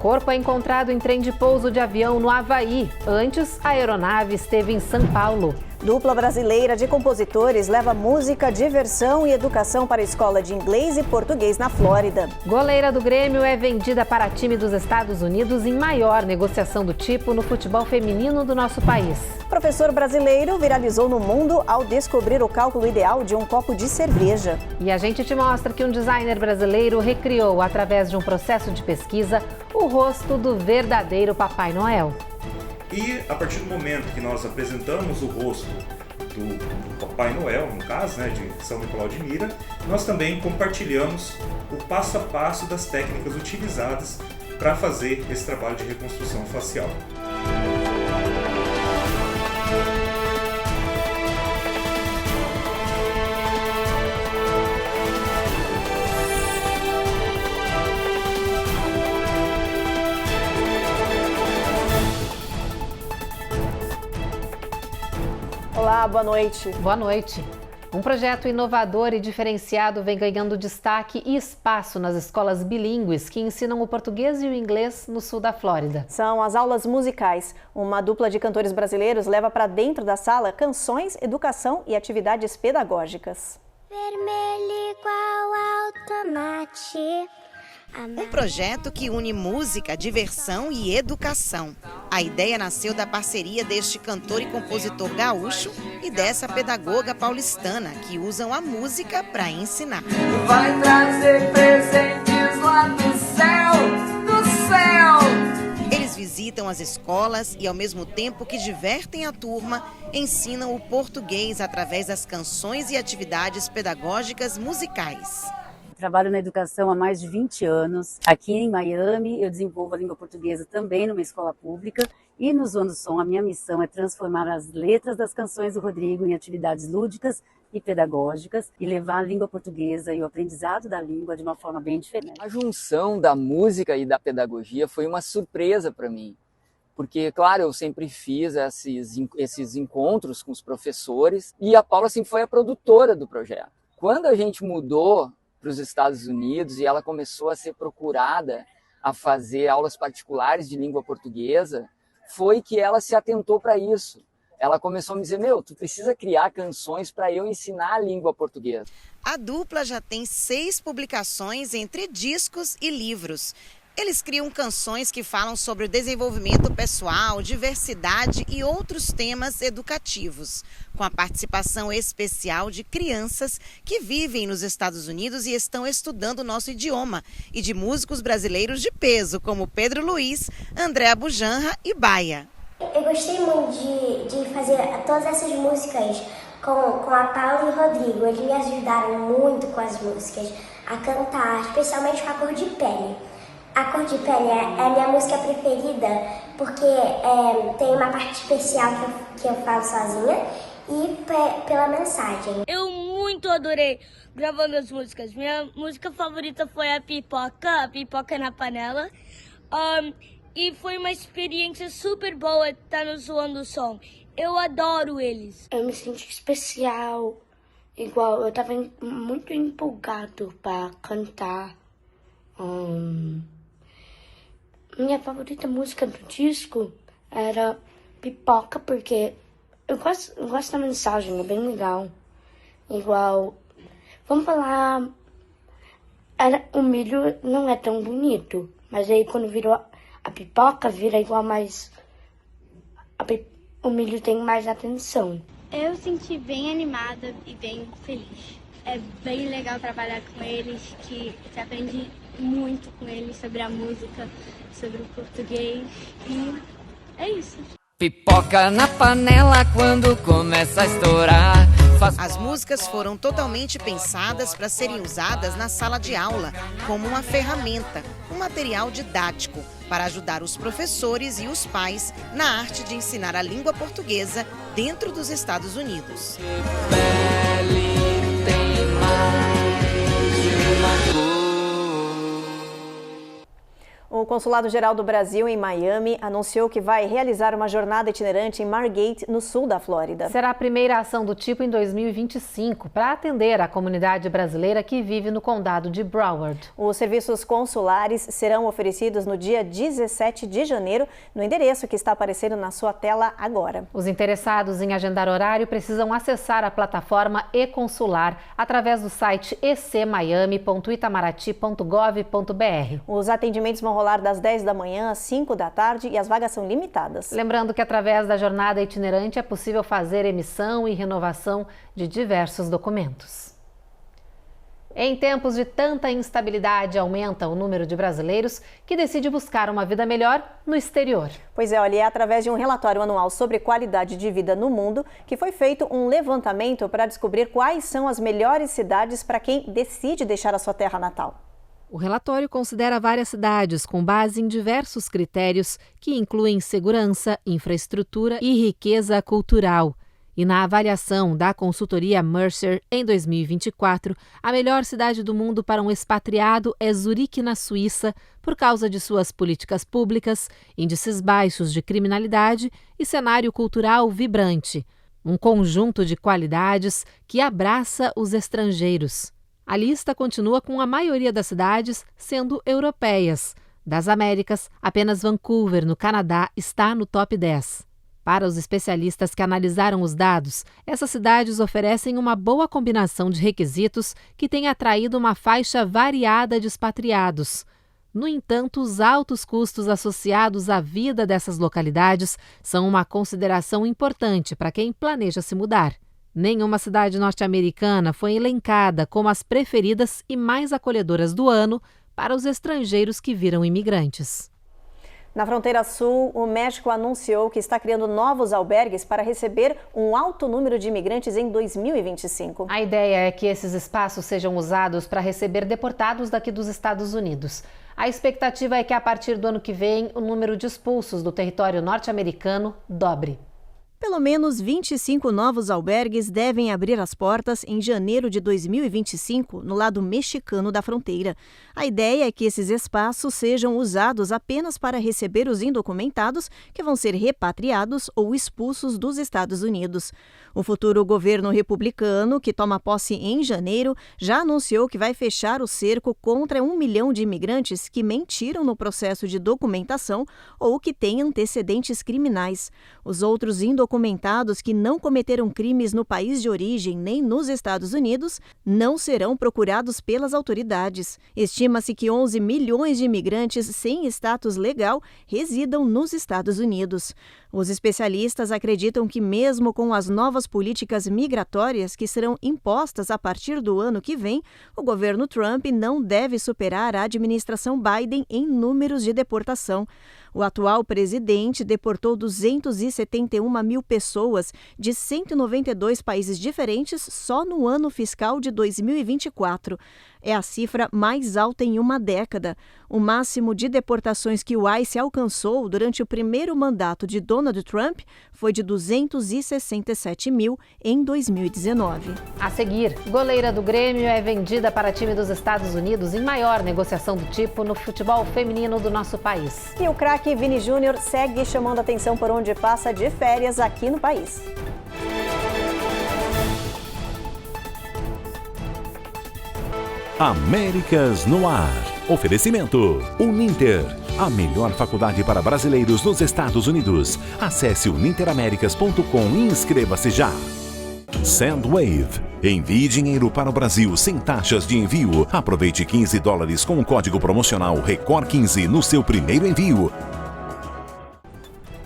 Corpo é encontrado em trem de pouso de avião no Havaí. Antes, a aeronave esteve em São Paulo. Dupla brasileira de compositores leva música, diversão e educação para a escola de inglês e português na Flórida. Goleira do Grêmio é vendida para time dos Estados Unidos em maior negociação do tipo no futebol feminino do nosso país. Professor brasileiro viralizou no mundo ao descobrir o cálculo ideal de um copo de cerveja. E a gente te mostra que um designer brasileiro recriou, através de um processo de pesquisa, o rosto do verdadeiro Papai Noel. E a partir do momento que nós apresentamos o rosto do Papai Noel, no caso, de São Nicolau de Mira, nós também compartilhamos o passo a passo das técnicas utilizadas para fazer esse trabalho de reconstrução facial. Olá, boa noite. Boa noite. Um projeto inovador e diferenciado vem ganhando destaque e espaço nas escolas bilíngues que ensinam o português e o inglês no sul da Flórida. São as aulas musicais. Uma dupla de cantores brasileiros leva para dentro da sala canções, educação e atividades pedagógicas. Vermelho igual automate. Um projeto que une música, diversão e educação. A ideia nasceu da parceria deste cantor e compositor gaúcho e dessa pedagoga paulistana, que usam a música para ensinar. Vai trazer presentes lá do céu, do céu. Eles visitam as escolas e, ao mesmo tempo que divertem a turma, ensinam o português através das canções e atividades pedagógicas musicais. Trabalho na educação há mais de 20 anos. Aqui em Miami, eu desenvolvo a língua portuguesa também numa escola pública. E no Zoando Som, a minha missão é transformar as letras das canções do Rodrigo em atividades lúdicas e pedagógicas e levar a língua portuguesa e o aprendizado da língua de uma forma bem diferente. A junção da música e da foi uma surpresa para mim. Porque, claro, eu sempre fiz esses encontros com os professores e a Paula sempre foi a produtora do projeto. Quando a gente mudou para os Estados Unidos e ela começou a ser procurada a fazer aulas particulares de língua portuguesa, foi que ela se atentou para isso. Ela começou a me dizer, tu precisa criar canções para eu ensinar a língua portuguesa. A dupla já tem 6 publicações entre discos e livros. Eles criam canções que falam sobre o desenvolvimento pessoal, diversidade e outros temas educativos, com a participação especial de crianças que vivem nos Estados Unidos e estão estudando o nosso idioma, e de músicos brasileiros de peso, como Pedro Luiz, André Bujanra e Baia. Eu gostei muito de fazer todas essas músicas com a Paula e o Rodrigo. Eles me ajudaram muito com as músicas a cantar, especialmente com a Cor de Pele. A Cor de Pele é a minha música preferida porque tem uma parte especial que eu falo sozinha e pela mensagem. Eu muito adorei gravando as músicas. Minha música favorita foi a Pipoca na Panela. E foi uma experiência super boa estar no Zoando Som. Eu adoro eles. Eu me senti especial, igual eu estava muito empolgado para cantar. Minha favorita música do disco era Pipoca, porque eu gosto da mensagem, é bem legal. Igual, vamos falar, o milho não é tão bonito, mas aí quando virou a pipoca, vira igual mais, o milho tem mais atenção. Eu senti bem animada e bem feliz. É bem legal trabalhar com eles, que se aprende muito com eles sobre a música, sobre o português, e é isso. Pipoca na panela quando começa a estourar. As músicas foram totalmente pensadas para serem usadas na sala de aula, como uma ferramenta, um material didático, para ajudar os professores e os pais na arte de ensinar a língua portuguesa dentro dos Estados Unidos. O Consulado-Geral do Brasil em Miami anunciou que vai realizar uma jornada itinerante em Margate, no sul da Flórida. Será a primeira ação do tipo em 2025 para atender a comunidade brasileira que vive no condado de Broward. Os serviços consulares serão oferecidos no dia 17 de janeiro, no endereço que está aparecendo na sua tela agora. Os interessados em agendar horário precisam acessar a plataforma e-consular através do site ecmiami.itamaraty.gov.br. Os atendimentos vão rolar das 10 da manhã às 5 da tarde e as vagas são limitadas. Lembrando que através da jornada itinerante é possível fazer emissão e renovação de diversos documentos. Em tempos de tanta instabilidade, aumenta o número de brasileiros que decide buscar uma vida melhor no exterior. Pois é, olha, é através de um relatório anual sobre qualidade de vida no mundo que foi feito um levantamento para descobrir quais são as melhores cidades para quem decide deixar a sua terra natal. O relatório considera várias cidades com base em diversos critérios que incluem segurança, infraestrutura e riqueza cultural. E na avaliação da consultoria Mercer, em 2024, a melhor cidade do mundo para um expatriado é Zurique, na Suíça, por causa de suas políticas públicas, índices baixos de criminalidade e cenário cultural vibrante. Um conjunto de qualidades que abraça os estrangeiros. A lista continua com a maioria das cidades sendo europeias. Das Américas, apenas Vancouver, no Canadá, está no top 10. Para os especialistas que analisaram os dados, essas cidades oferecem uma boa combinação de requisitos que tem atraído uma faixa variada de expatriados. No entanto, os altos custos associados à vida dessas localidades são uma consideração importante para quem planeja se mudar. Nenhuma cidade norte-americana foi elencada como as preferidas e mais acolhedoras do ano para os estrangeiros que viram imigrantes. Na fronteira sul, o México anunciou que está criando novos albergues para receber um alto número de imigrantes em 2025. A ideia é que esses espaços sejam usados para receber deportados daqui dos Estados Unidos. A expectativa é que a partir do ano que vem, o número de expulsos do território norte-americano dobre. Pelo menos 25 novos albergues devem abrir as portas em janeiro de 2025, no lado mexicano da fronteira. A ideia é que esses espaços sejam usados apenas para receber os indocumentados que vão ser repatriados ou expulsos dos Estados Unidos. O futuro governo republicano, que toma posse em janeiro, já anunciou que vai fechar o cerco contra 1 milhão de imigrantes que mentiram no processo de documentação ou que têm antecedentes criminais. Os outros indocumentados que não cometeram crimes no país de origem nem nos Estados Unidos não serão procurados pelas autoridades. Estima-se que 11 milhões de imigrantes sem status legal residam nos Estados Unidos. Os especialistas acreditam que mesmo com as novas políticas migratórias que serão impostas a partir do ano que vem, o governo Trump não deve superar a administração Biden em números de deportação. O atual presidente deportou 271 mil pessoas de 192 países diferentes só no ano fiscal de 2024. É a cifra mais alta em uma década. O máximo de deportações que o ICE alcançou durante o primeiro mandato de Donald Trump foi de 267 mil em 2019. A seguir, goleira do Grêmio é vendida para time dos Estados Unidos em maior negociação do tipo no futebol feminino do nosso país. E o craque Vini Júnior segue chamando atenção por onde passa de férias aqui no país. Américas no ar. Oferecimento Uninter, a melhor faculdade para brasileiros nos Estados Unidos. Acesse uninteraméricas.com e inscreva-se já. Sandwave. Envie dinheiro para o Brasil sem taxas de envio. Aproveite $15 com o código promocional RECOR15 no seu primeiro envio.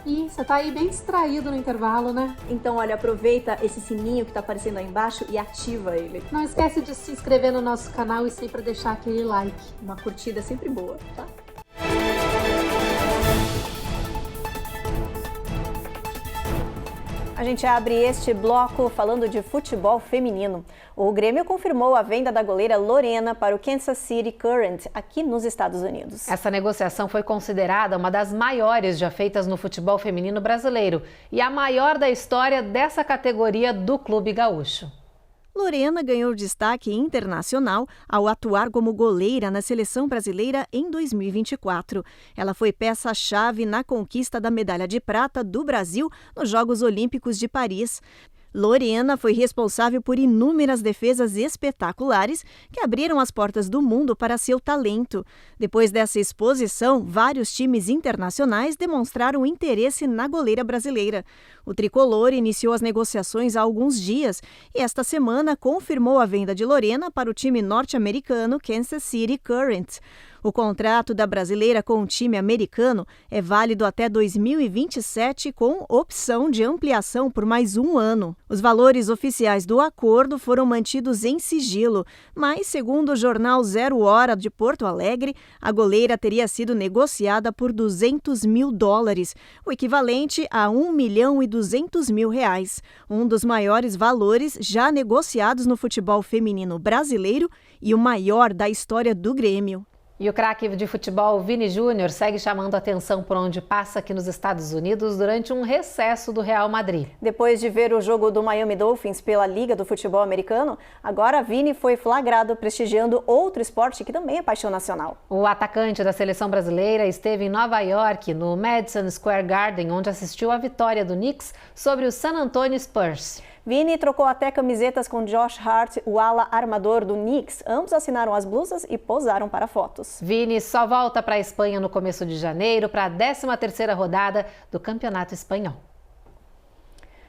E você tá aí bem distraído no intervalo, né? Então, olha, aproveita esse sininho que tá aparecendo aí embaixo e ativa ele. Não esquece de se inscrever no nosso canal e sempre deixar aquele like. Uma curtida é sempre boa, tá? A gente abre este bloco falando de futebol feminino. O Grêmio confirmou a venda da goleira Lorena para o Kansas City Current, aqui nos Estados Unidos. Essa negociação foi considerada uma das maiores já feitas no futebol feminino brasileiro e a maior da história dessa categoria do clube gaúcho. Lorena ganhou destaque internacional ao atuar como goleira na seleção brasileira em 2024. Ela foi peça-chave na conquista da medalha de prata do Brasil nos Jogos Olímpicos de Paris. Lorena foi responsável por inúmeras defesas espetaculares que abriram as portas do mundo para seu talento. Depois dessa exposição, vários times internacionais demonstraram interesse na goleira brasileira. O tricolor iniciou as negociações há alguns dias e esta semana confirmou a venda de Lorena para o time norte-americano Kansas City Current. O contrato da brasileira com o time americano é válido até 2027, com opção de ampliação por mais um ano. Os valores oficiais do acordo foram mantidos em sigilo, mas, segundo o jornal Zero Hora de Porto Alegre, a goleira teria sido negociada por $200 mil, o equivalente a R$1.200.000, um dos maiores valores já negociados no futebol feminino brasileiro e o maior da história do Grêmio. E o craque de futebol Vini Júnior segue chamando a atenção por onde passa aqui nos Estados Unidos durante um recesso do Real Madrid. Depois de ver o jogo do Miami Dolphins pela Liga do Futebol Americano, agora Vini foi flagrado prestigiando outro esporte que também é paixão nacional. O atacante da seleção brasileira esteve em Nova York, no Madison Square Garden, onde assistiu à vitória do Knicks sobre o San Antonio Spurs. Vini trocou até camisetas com Josh Hart, o ala armador do Knicks. Ambos assinaram as blusas e posaram para fotos. Vini só volta para a Espanha no começo de janeiro para a 13ª rodada do Campeonato Espanhol.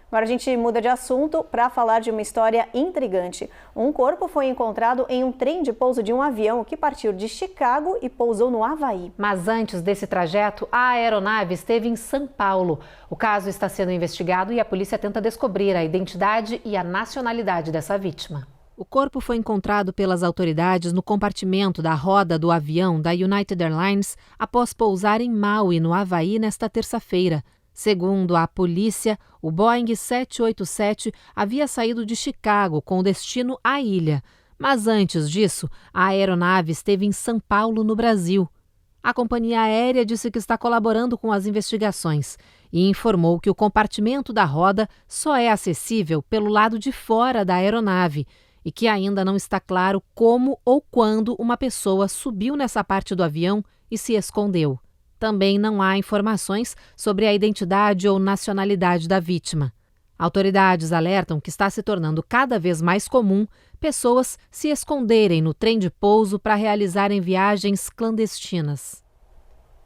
Agora a gente muda de assunto para falar de uma história intrigante. Um corpo foi encontrado em um trem de pouso de um avião que partiu de Chicago e pousou no Havaí. Mas antes desse trajeto, a aeronave esteve em São Paulo. O caso está sendo investigado e a polícia tenta descobrir a identidade e a nacionalidade dessa vítima. O corpo foi encontrado pelas autoridades no compartimento da roda do avião da United Airlines após pousar em Maui, no Havaí, nesta terça-feira. Segundo a polícia, o Boeing 787 havia saído de Chicago com destino à ilha. Mas antes disso, a aeronave esteve em São Paulo, no Brasil. A companhia aérea disse que está colaborando com as investigações e informou que o compartimento da roda só é acessível pelo lado de fora da aeronave e que ainda não está claro como ou quando uma pessoa subiu nessa parte do avião e se escondeu. Também não há informações sobre a identidade ou nacionalidade da vítima. Autoridades alertam que está se tornando cada vez mais comum pessoas se esconderem no trem de pouso para realizarem viagens clandestinas.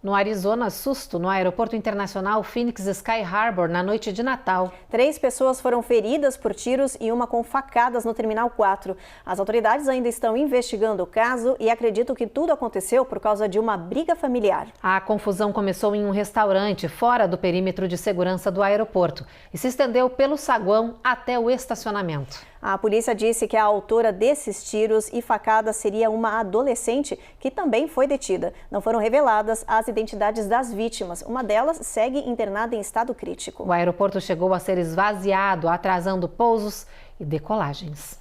No Arizona, susto no aeroporto internacional Phoenix Sky Harbor na noite de Natal. 3 pessoas foram feridas por tiros e uma com facadas no Terminal 4. As autoridades ainda estão investigando o caso e acreditam que tudo aconteceu por causa de uma briga familiar. A confusão começou em um restaurante fora do perímetro de segurança do aeroporto e se estendeu pelo saguão até o estacionamento. A polícia disse que a autora desses tiros e facadas seria uma adolescente que também foi detida. Não foram reveladas as identidades das vítimas. Uma delas segue internada em estado crítico. O aeroporto chegou a ser esvaziado, atrasando pousos e decolagens.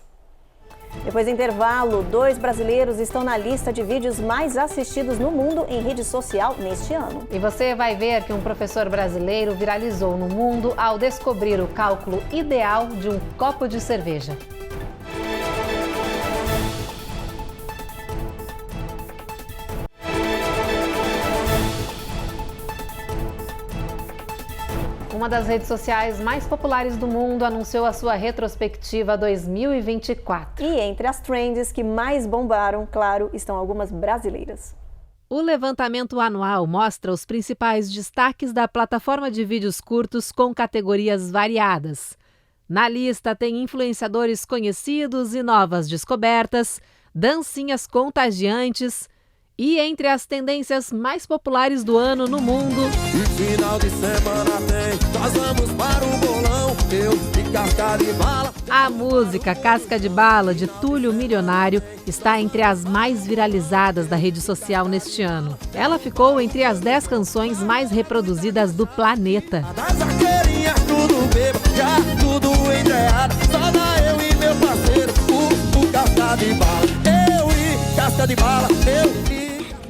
Depois do intervalo, 2 brasileiros estão na lista de vídeos mais assistidos no mundo em rede social neste ano. E você vai ver que um professor brasileiro viralizou no mundo ao descobrir o cálculo ideal de um copo de cerveja. Uma das redes sociais mais populares do mundo anunciou a sua retrospectiva 2024. E entre as trends que mais bombaram, claro, estão algumas brasileiras. O levantamento anual mostra os principais destaques da plataforma de vídeos curtos com categorias variadas. Na lista tem influenciadores conhecidos e novas descobertas, dancinhas contagiantes e entre as tendências mais populares do ano no mundo. E final de semana tem, nós vamos para o bolão, eu e Casca de Bala. A música Casca de Bala, de Túlio Milionário, está entre as mais viralizadas da rede social neste ano. Ela ficou entre as 10 canções mais reproduzidas do planeta. Das arqueirinhas tudo bebo, já tudo entreado, só dá eu e meu parceiro, o Casca de Bala. Eu e Casca de Bala, eu e...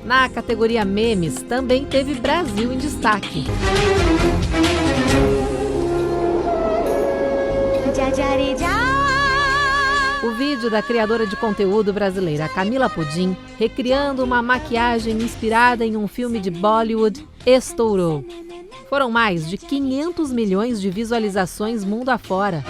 Na categoria memes, também teve Brasil em destaque. O vídeo da criadora de conteúdo brasileira Camila Pudim, recriando uma maquiagem inspirada em um filme de Bollywood, estourou. Foram mais de 500 milhões de visualizações mundo afora.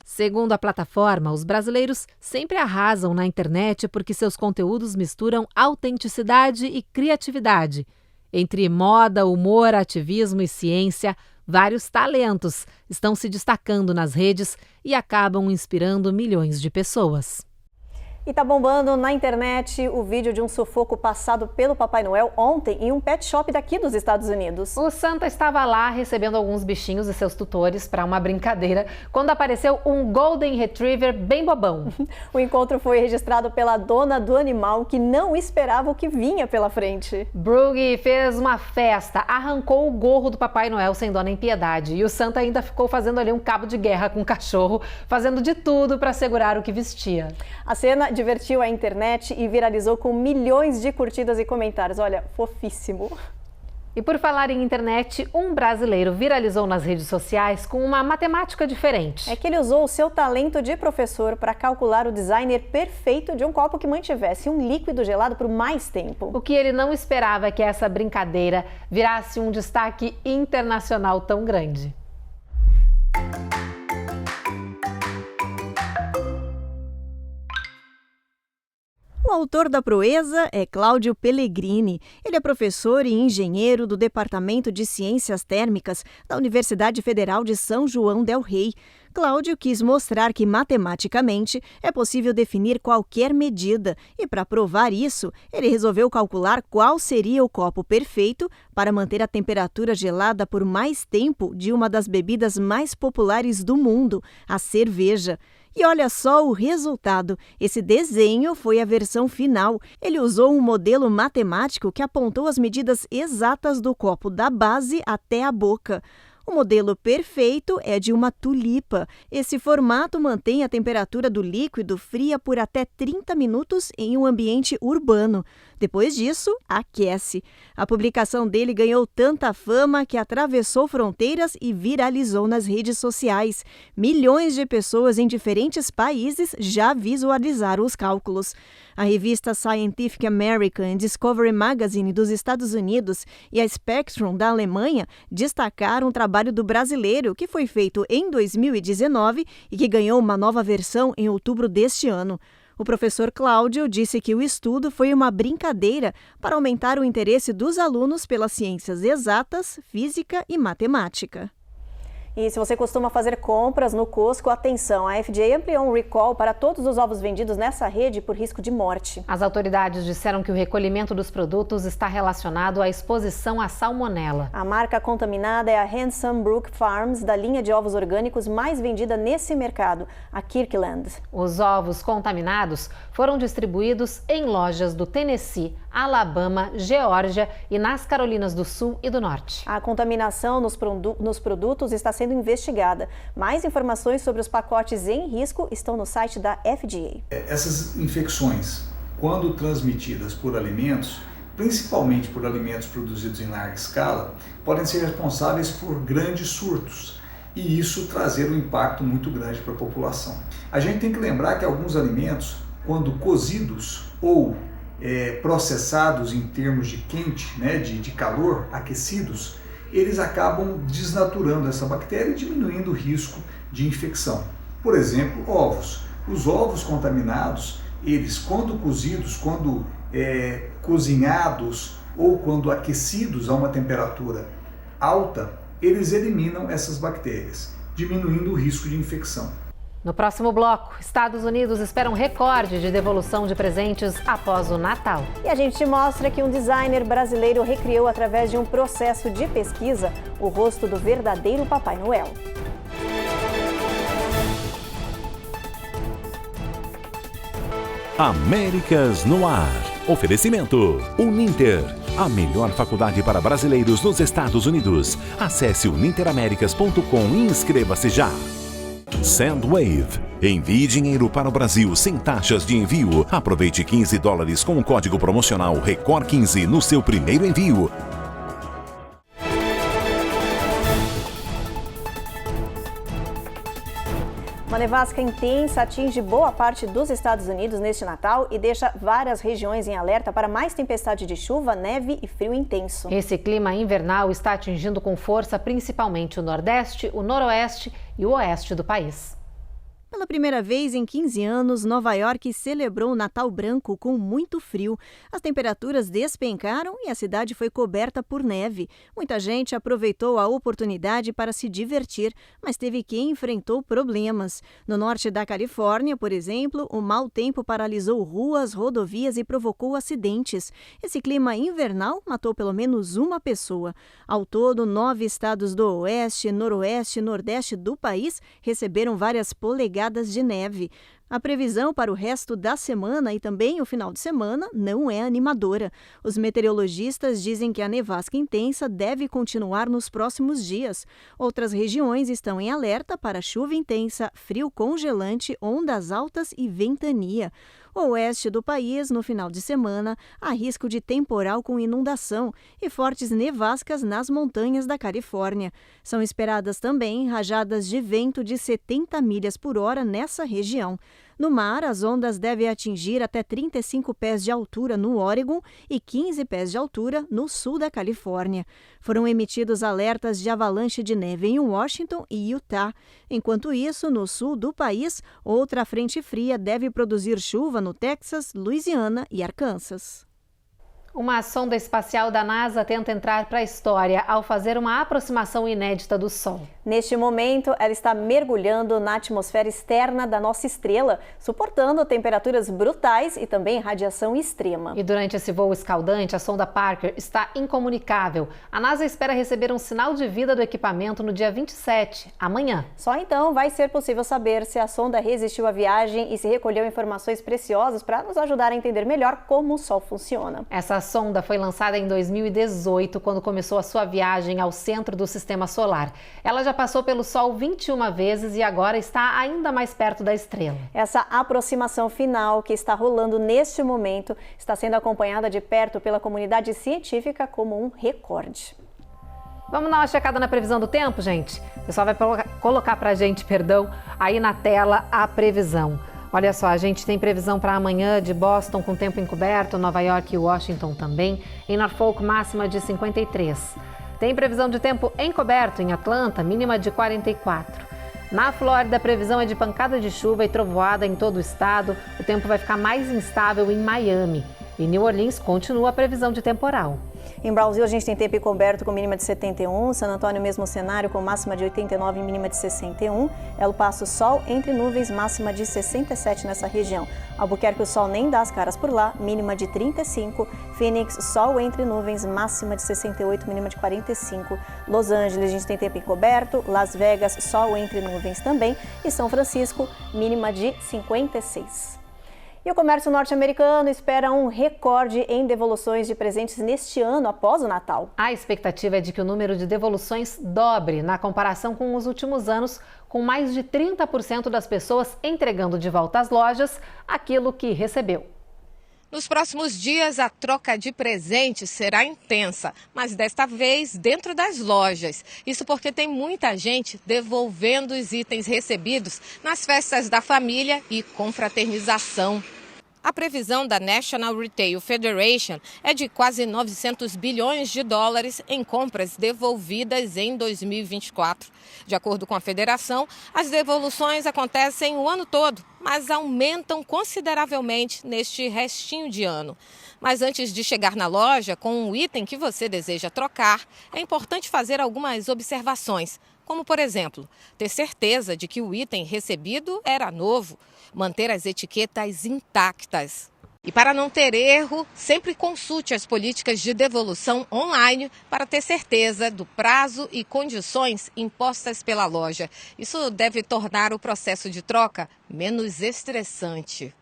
Segundo a plataforma, os brasileiros sempre arrasam na internet porque seus conteúdos misturam autenticidade e criatividade. Entre moda, humor, ativismo e ciência, vários talentos estão se destacando nas redes e acabam inspirando milhões de pessoas. E tá bombando na internet o vídeo de um sufoco passado pelo Papai Noel ontem em um pet shop daqui dos Estados Unidos. O Santa estava lá recebendo alguns bichinhos e seus tutores para uma brincadeira quando apareceu um Golden Retriever bem bobão. O encontro foi registrado pela dona do animal, que não esperava o que vinha pela frente. Broogie fez uma festa, arrancou o gorro do Papai Noel sem dó nem piedade e o Santa ainda ficou fazendo ali um cabo de guerra com o cachorro, fazendo de tudo para segurar o que vestia. A cena divertiu a internet e viralizou com milhões de curtidas e comentários. Olha, fofíssimo. E por falar em internet, um brasileiro viralizou nas redes sociais com uma matemática diferente. É que ele usou o seu talento de professor para calcular o designer perfeito de um copo que mantivesse um líquido gelado por mais tempo. O que ele não esperava é que essa brincadeira virasse um destaque internacional tão grande. O autor da proeza é Cláudio Pellegrini. Ele é professor e engenheiro do Departamento de Ciências Térmicas da Universidade Federal de São João del Rei. Cláudio quis mostrar que, matematicamente, é possível definir qualquer medida e, para provar isso, ele resolveu calcular qual seria o copo perfeito para manter a temperatura gelada por mais tempo de uma das bebidas mais populares do mundo, a cerveja. E olha só o resultado. Esse desenho foi a versão final. Ele usou um modelo matemático que apontou as medidas exatas do copo da base até a boca. O modelo perfeito é de uma tulipa. Esse formato mantém a temperatura do líquido fria por até 30 minutos em um ambiente urbano. Depois disso, aquece. A publicação dele ganhou tanta fama que atravessou fronteiras e viralizou nas redes sociais. Milhões de pessoas em diferentes países já visualizaram os cálculos. A revista Scientific American e Discovery Magazine dos Estados Unidos e a Spectrum da Alemanha destacaram o trabalho do brasileiro, que foi feito em 2019 e que ganhou uma nova versão em outubro deste ano. O professor Cláudio disse que o estudo foi uma brincadeira para aumentar o interesse dos alunos pelas ciências exatas, física e matemática. E se você costuma fazer compras no Costco, atenção, a FDA ampliou um recall para todos os ovos vendidos nessa rede por risco de morte. As autoridades disseram que o recolhimento dos produtos está relacionado à exposição à salmonela. A marca contaminada é a Handsome Brook Farms, da linha de ovos orgânicos mais vendida nesse mercado, a Kirkland. Os ovos contaminados foram distribuídos em lojas do Tennessee, Alabama, Geórgia e nas Carolinas do Sul e do Norte. A contaminação nos produtos está sendo investigada. Mais informações sobre os pacotes em risco estão no site da FDA. Essas infecções, quando transmitidas por alimentos, principalmente por alimentos produzidos em larga escala, podem ser responsáveis por grandes surtos e isso trazer um impacto muito grande para a população. A gente tem que lembrar que alguns alimentos, quando cozidos ou processados em termos de quente, de calor, aquecidos, eles acabam desnaturando essa bactéria e diminuindo o risco de infecção. Por exemplo, ovos. Os ovos contaminados, eles quando cozidos, quando cozinhados ou quando aquecidos a uma temperatura alta, eles eliminam essas bactérias, diminuindo o risco de infecção. No próximo bloco, Estados Unidos espera um recorde de devolução de presentes após o Natal. E a gente mostra que um designer brasileiro recriou, através de um processo de pesquisa, o rosto do verdadeiro Papai Noel. Américas no Ar. Oferecimento Uninter, a melhor faculdade para brasileiros nos Estados Unidos. Acesse uninteraméricas.com e inscreva-se já. Sendwave. Envie dinheiro para o Brasil sem taxas de envio. Aproveite $15 com o código promocional RECOR15 no seu primeiro envio. nevasca intensa atinge boa parte dos Estados Unidos neste Natal e deixa várias regiões em alerta para mais tempestade de chuva, neve e frio intenso. Esse clima invernal está atingindo com força principalmente o Nordeste, o Noroeste e o Oeste do país. Pela primeira vez em 15 anos, Nova York celebrou o Natal Branco com muito frio. As temperaturas despencaram e a cidade foi coberta por neve. Muita gente aproveitou a oportunidade para se divertir, mas teve quem enfrentou problemas. No norte da Califórnia, por exemplo, o mau tempo paralisou ruas, rodovias e provocou acidentes. Esse clima invernal matou pelo menos uma pessoa. Ao todo, 9 estados do Oeste, Noroeste e Nordeste do país receberam várias polegadas de neve. A previsão para o resto da semana e também o final de semana não é animadora. Os meteorologistas dizem que a nevasca intensa deve continuar nos próximos dias. Outras regiões estão em alerta para chuva intensa, frio congelante, ondas altas e ventania. O oeste do país, no final de semana, há risco de temporal com inundação e fortes nevascas nas montanhas da Califórnia. São esperadas também rajadas de vento de 70 milhas por hora nessa região. No mar, as ondas devem atingir até 35 pés de altura no Oregon e 15 pés de altura no sul da Califórnia. Foram emitidos alertas de avalanche de neve em Washington e Utah. Enquanto isso, no sul do país, outra frente fria deve produzir chuva no Texas, Louisiana e Arkansas. Uma sonda espacial da NASA tenta entrar para a história ao fazer uma aproximação inédita do Sol. Neste momento, ela está mergulhando na atmosfera externa da nossa estrela, suportando temperaturas brutais e também radiação extrema. E durante esse voo escaldante, a sonda Parker está incomunicável. A NASA espera receber um sinal de vida do equipamento no dia 27, amanhã. Só então vai ser possível saber se a sonda resistiu à viagem e se recolheu informações preciosas para nos ajudar a entender melhor como o Sol funciona. Essa sonda foi lançada em 2018, quando começou a sua viagem ao centro do Sistema Solar. Ela já passou pelo Sol 21 vezes e agora está ainda mais perto da estrela. Essa aproximação final que está rolando neste momento está sendo acompanhada de perto pela comunidade científica como um recorde. Vamos dar uma checada na previsão do tempo, gente? O pessoal vai colocar pra gente, aí na tela a previsão. Olha só, a gente tem previsão para amanhã de Boston com tempo encoberto, Nova York e Washington também. Em Norfolk, máxima de 53. Tem previsão de tempo encoberto em Atlanta, mínima de 44. Na Flórida, a previsão é de pancada de chuva e trovoada em todo o estado. O tempo vai ficar mais instável em Miami. Em New Orleans, continua a previsão de temporal. Em Brownsville, a gente tem tempo encoberto com mínima de 71, San Antônio, mesmo cenário, com máxima de 89 e mínima de 61. El Paso, sol entre nuvens, máxima de 67 nessa região. Albuquerque, o sol nem dá as caras por lá, mínima de 35. Phoenix, sol entre nuvens, máxima de 68, mínima de 45. Los Angeles, a gente tem tempo encoberto. Las Vegas, sol entre nuvens também. E São Francisco, mínima de 56. E o comércio norte-americano espera um recorde em devoluções de presentes neste ano após o Natal. A expectativa é de que o número de devoluções dobre na comparação com os últimos anos, com mais de 30% das pessoas entregando de volta às lojas aquilo que recebeu. Nos próximos dias, a troca de presentes será intensa, mas desta vez dentro das lojas. Isso porque tem muita gente devolvendo os itens recebidos nas festas da família e confraternização. A previsão da National Retail Federation é de quase 900 bilhões de dólares em compras devolvidas em 2024. De acordo com a federação, as devoluções acontecem o ano todo, mas aumentam consideravelmente neste restinho de ano. Mas antes de chegar na loja com um item que você deseja trocar, é importante fazer algumas observações, como, por exemplo, ter certeza de que o item recebido era novo, manter as etiquetas intactas. E para não ter erro, sempre consulte as políticas de devolução online para ter certeza do prazo e condições impostas pela loja. Isso deve tornar o processo de troca menos estressante.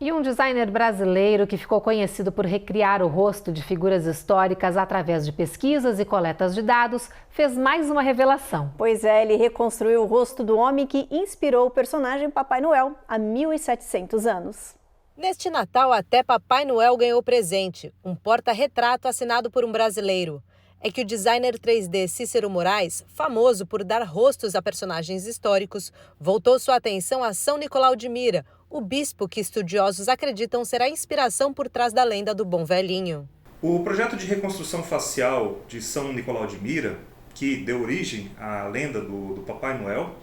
E um designer brasileiro que ficou conhecido por recriar o rosto de figuras históricas através de pesquisas e coletas de dados, fez mais uma revelação. Pois é, ele reconstruiu o rosto do homem que inspirou o personagem Papai Noel há 1.700 anos. Neste Natal, até Papai Noel ganhou presente, um porta-retrato assinado por um brasileiro. é que o designer 3D Cícero Moraes, famoso por dar rostos a personagens históricos, voltou sua atenção a São Nicolau de Mira, o bispo que estudiosos acreditam ser a inspiração por trás da lenda do Bom Velhinho. O projeto de reconstrução facial de São Nicolau de Mira, que deu origem à lenda do Papai Noel,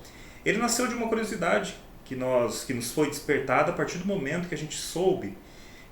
ele nasceu de uma curiosidade que nos foi despertada a partir do momento que a gente soube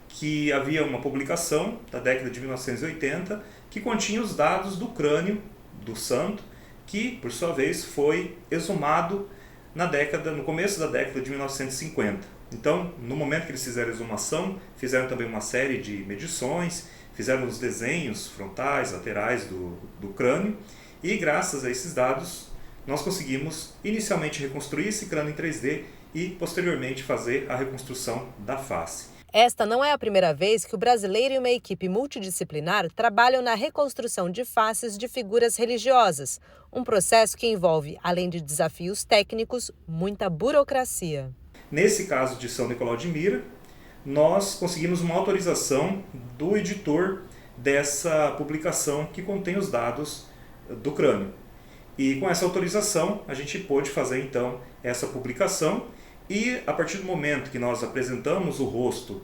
que havia uma publicação da década de 1980 que continha os dados do crânio do santo, que, por sua vez, foi exumado no começo da década de 1950. Então, no momento que eles fizeram a exumação, fizeram também uma série de medições, fizeram os desenhos frontais, laterais do crânio, e graças a esses dados, nós conseguimos inicialmente reconstruir esse crânio em 3D e, posteriormente, fazer a reconstrução da face. Esta não é a primeira vez que o brasileiro e uma equipe multidisciplinar trabalham na reconstrução de faces de figuras religiosas, um processo que envolve, além de desafios técnicos, muita burocracia. Nesse caso de São Nicolau de Mira, nós conseguimos uma autorização do editor dessa publicação que contém os dados do crânio. E com essa autorização, a gente pôde fazer então essa publicação. E a partir do momento que nós apresentamos o rosto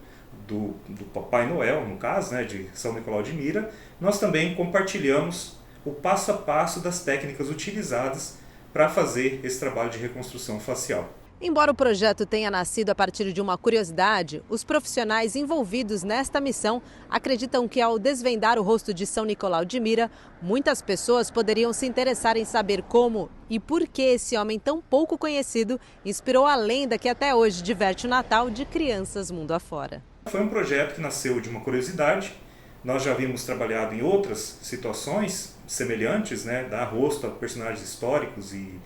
do Papai Noel, no caso, de São Nicolau de Mira, nós também compartilhamos o passo a passo das técnicas utilizadas para fazer esse trabalho de reconstrução facial. Embora o projeto tenha nascido a partir de uma curiosidade, os profissionais envolvidos nesta missão acreditam que, ao desvendar o rosto de São Nicolau de Mira, muitas pessoas poderiam se interessar em saber como e por que esse homem tão pouco conhecido inspirou a lenda que até hoje diverte o Natal de crianças mundo afora. Foi um projeto que nasceu de uma curiosidade. Nós já havíamos trabalhado em outras situações semelhantes, dar rosto a personagens históricos e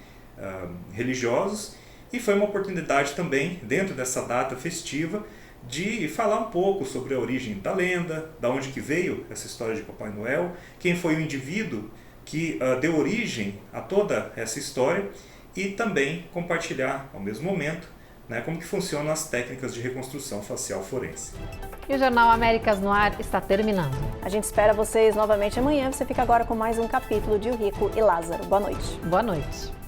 religiosos. E foi uma oportunidade também, dentro dessa data festiva, de falar um pouco sobre a origem da lenda, da onde que veio essa história de Papai Noel, quem foi o indivíduo que deu origem a toda essa história e também compartilhar, ao mesmo momento, como que funcionam as técnicas de reconstrução facial forense. E o Jornal Américas no Ar está terminando. A gente espera vocês novamente amanhã. Você fica agora com mais um capítulo de O Rico e Lázaro. Boa noite. Boa noite.